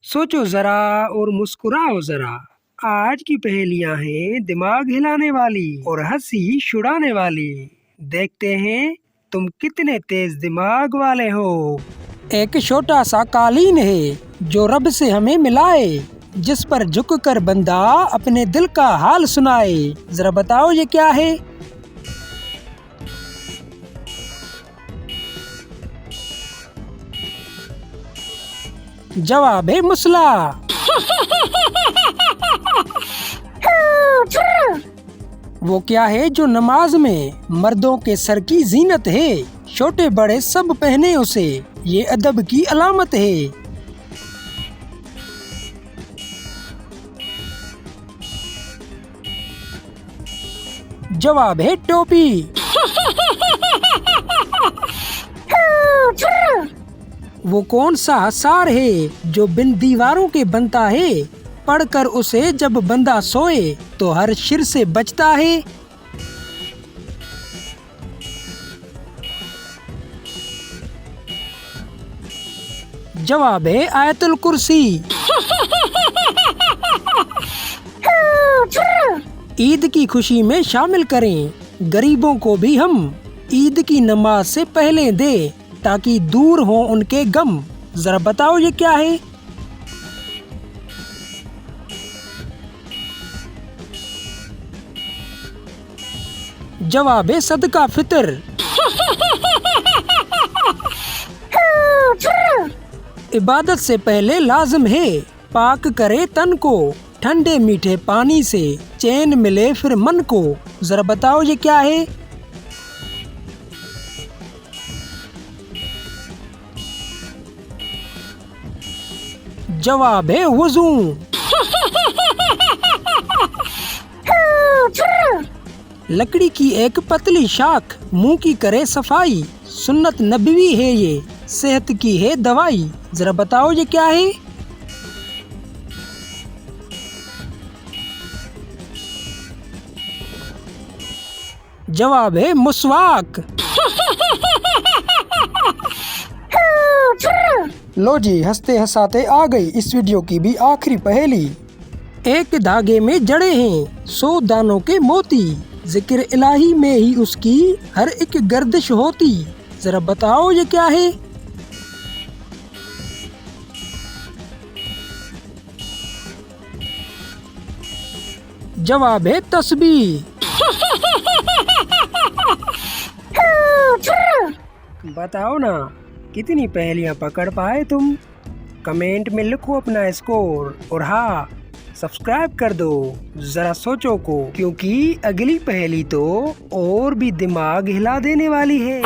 सोचो जरा और मुस्कुराओ जरा। आज की पहेलियां हैं दिमाग हिलाने वाली और हंसी छुड़ाने वाली। देखते हैं तुम कितने तेज दिमाग वाले हो। एक छोटा सा कालीन है जो रब से हमें मिलाए, जिस पर झुककर बंदा अपने दिल का हाल सुनाए। जरा बताओ ये क्या है? जवाब है मुसला। वो क्या है जो नमाज में मर्दों के सर की जीनत है, छोटे बड़े सब पहने उसे, ये अदब की अलामत है। जवाब है टोपी। वो कौन सा सार है जो बिन दीवारों के बनता है, पढ़कर उसे जब बंदा सोए तो हर शिर से बचता है। जवाब है आयतुल कुर्सी। ईद की खुशी में शामिल करें गरीबों को भी हम, ईद की नमाज से पहले दे ताकि दूर हो उनके गम। जरा बताओ ये क्या है? जवाब है सदका फितर। इबादत से पहले लाजिम है पाक करे तन को, ठंडे मीठे पानी से चैन मिले फिर मन को। जरा बताओ ये क्या है? जवाब है वुजू। लकड़ी की एक पतली शाख मुंह की करे सफाई, सुन्नत नबवी है ये, सेहत की है दवाई। जरा बताओ ये क्या है? जवाब है मुस्वाक। लो जी, हंसते हंसाते आ गई इस वीडियो की भी आखिरी पहेली। एक धागे में जड़े हैं 100 दानों के मोती, जिक्र इलाही में ही उसकी हर एक गर्दिश होती। जरा बताओ ये क्या है? जवाब है तस्बीह। बताओ ना कितनी पहेलियां पकड़ पाए तुम? कमेंट में लिखो अपना स्कोर, और हाँ, सब्सक्राइब कर दो जरा सोचो को, क्योंकि अगली पहेली तो और भी दिमाग हिला देने वाली है।